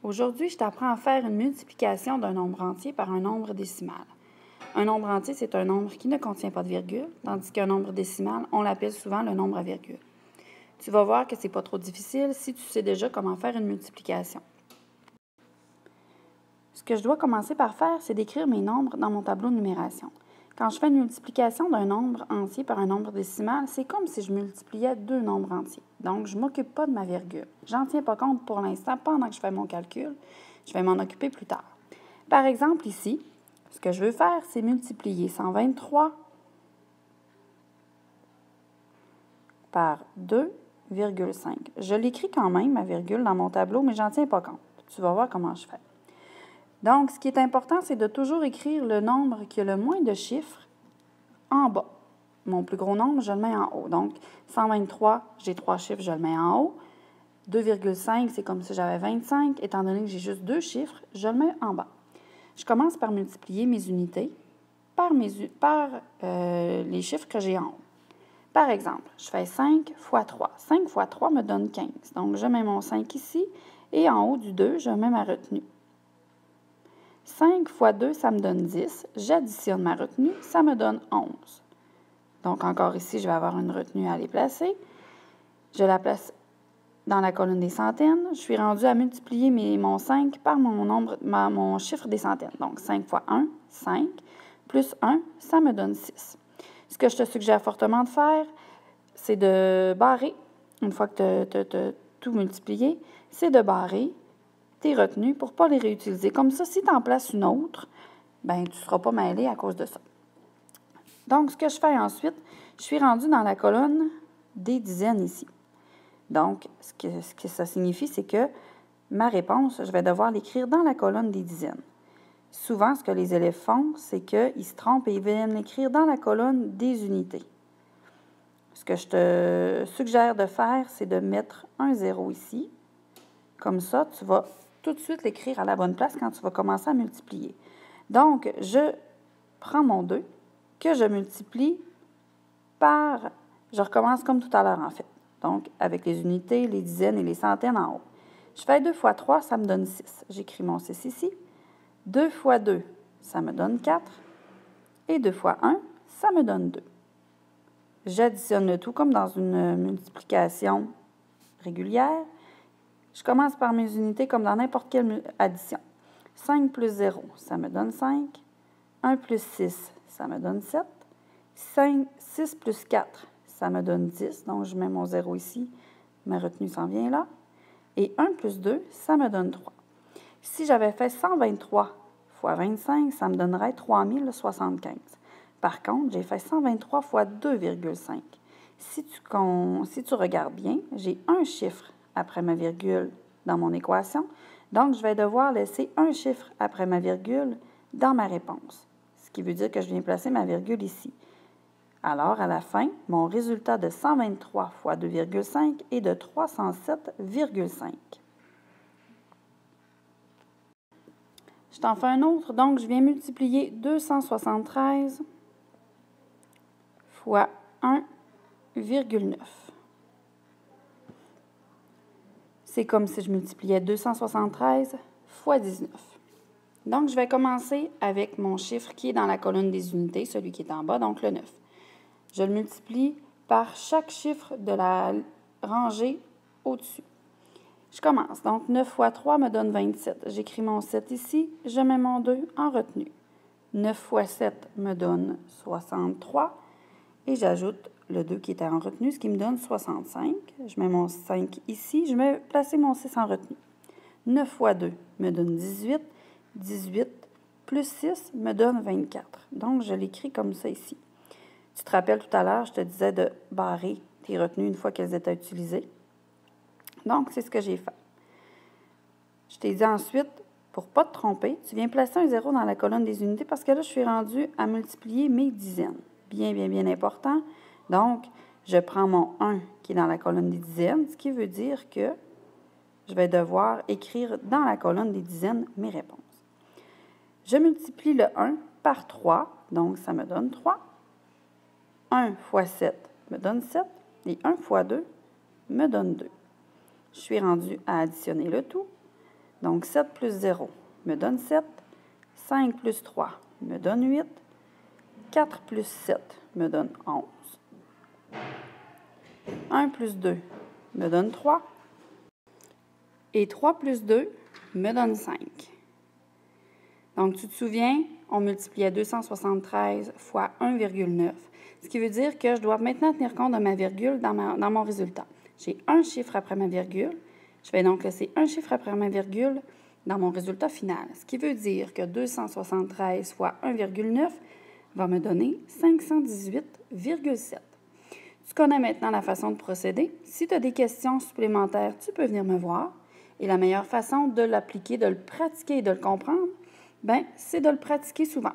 Aujourd'hui, je t'apprends à faire une multiplication d'un nombre entier par un nombre décimal. Un nombre entier, c'est un nombre qui ne contient pas de virgule, tandis qu'un nombre décimal, on l'appelle souvent le nombre à virgule. Tu vas voir que ce n'est pas trop difficile si tu sais déjà comment faire une multiplication. Ce que je dois commencer par faire, c'est d'écrire mes nombres dans mon tableau de numération. Quand je fais une multiplication d'un nombre entier par un nombre décimal, c'est comme si je multipliais deux nombres entiers. Donc, je ne m'occupe pas de ma virgule. J'en tiens pas compte pour l'instant pendant que je fais mon calcul. Je vais m'en occuper plus tard. Par exemple, ici, ce que je veux faire, c'est multiplier 123 par 2,5. Je l'écris quand même, ma virgule, dans mon tableau, mais j'en tiens pas compte. Tu vas voir comment je fais. Donc, ce qui est important, c'est de toujours écrire le nombre qui a le moins de chiffres en bas. Mon plus gros nombre, je le mets en haut. Donc, 123, j'ai 3 chiffres, je le mets en haut. 2,5, c'est comme si j'avais 25. Étant donné que j'ai juste 2 chiffres, je le mets en bas. Je commence par multiplier mes unités par les chiffres que j'ai en haut. Par exemple, je fais 5 fois 3. 5 fois 3 me donne 15. Donc, je mets mon 5 ici et en haut du 2, je mets ma retenue. 5 fois 2, ça me donne 10. J'additionne ma retenue, ça me donne 11. Donc, encore ici, je vais avoir une retenue à aller placer. Je la place dans la colonne des centaines. Je suis rendue à multiplier mon 5 par mon chiffre des centaines. Donc, 5 fois 1, 5, plus 1, ça me donne 6. Ce que je te suggère fortement de faire, c'est de barrer, une fois que tu as tout multiplié, c'est de barrer tes retenues pour ne pas les réutiliser. Comme ça, si tu en places une autre, ben tu ne seras pas mêlé à cause de ça. Donc, ce que je fais ensuite, je suis rendue dans la colonne des dizaines ici. Donc, ce que ça signifie, c'est que ma réponse, je vais devoir l'écrire dans la colonne des dizaines. Souvent, ce que les élèves font, c'est qu'ils se trompent et ils viennent l'écrire dans la colonne des unités. Ce que je te suggère de faire, c'est de mettre un 0 ici. Comme ça, tu vas tout de suite l'écrire à la bonne place quand tu vas commencer à multiplier. Donc, je prends mon 2 que je multiplie par... Je recommence comme tout à l'heure, en fait. Donc, avec les unités, les dizaines et les centaines en haut. Je fais 2 fois 3, ça me donne 6. J'écris mon 6 ici. 2 fois 2, ça me donne 4. Et 2 fois 1, ça me donne 2. J'additionne le tout comme dans une multiplication régulière. Je commence par mes unités comme dans n'importe quelle addition. 5 plus 0, ça me donne 5. 1 plus 6, ça me donne 7. 6 plus 4, ça me donne 10. Donc, je mets mon 0 ici. Ma retenue s'en vient là. Et 1 plus 2, ça me donne 3. Si j'avais fait 123 fois 25, ça me donnerait 3075. Par contre, j'ai fait 123 fois 2,5. Si tu regardes bien, j'ai un chiffre après ma virgule dans mon équation. Donc, je vais devoir laisser un chiffre après ma virgule dans ma réponse. Ce qui veut dire que je viens placer ma virgule ici. Alors, à la fin, mon résultat de 123 fois 2,5 est de 307,5. Je t'en fais un autre. Donc, je viens multiplier 273 fois 1,9. C'est comme si je multipliais 273 fois 19. Donc, je vais commencer avec mon chiffre qui est dans la colonne des unités, celui qui est en bas, donc le 9. Je le multiplie par chaque chiffre de la rangée au-dessus. Je commence. Donc, 9 fois 3 me donne 27. J'écris mon 7 ici. Je mets mon 2 en retenue. 9 fois 7 me donne 63. Et j'ajoute le 2 qui était en retenue, ce qui me donne 65. Je mets mon 5 ici. Je vais placer mon 6 en retenue. 9 fois 2 me donne 18. 18 plus 6 me donne 24. Donc, je l'écris comme ça ici. Tu te rappelles tout à l'heure, je te disais de barrer tes retenues une fois qu'elles étaient utilisées. Donc, c'est ce que j'ai fait. Je t'ai dit ensuite, pour ne pas te tromper, tu viens placer un 0 dans la colonne des unités parce que là, je suis rendue à multiplier mes dizaines. Bien, bien, bien important. Donc, je prends mon 1 qui est dans la colonne des dizaines, ce qui veut dire que je vais devoir écrire dans la colonne des dizaines mes réponses. Je multiplie le 1 par 3, donc ça me donne 3. 1 fois 7 me donne 7 et 1 fois 2 me donne 2. Je suis rendue à additionner le tout. Donc, 7 plus 0 me donne 7. 5 plus 3 me donne 8. 4 plus 7 me donne 11. 1 plus 2 me donne 3. Et 3 plus 2 me donne 5. Donc, tu te souviens, on multipliait 273 fois 1,9, ce qui veut dire que je dois maintenant tenir compte de ma virgule dans mon résultat. J'ai un chiffre après ma virgule. Je vais donc laisser un chiffre après ma virgule dans mon résultat final, ce qui veut dire que 273 fois 1,9 va me donner 518,7. Tu connais maintenant la façon de procéder. Si tu as des questions supplémentaires, tu peux venir me voir. Et la meilleure façon de l'appliquer, de le pratiquer et de le comprendre, c'est de le pratiquer souvent.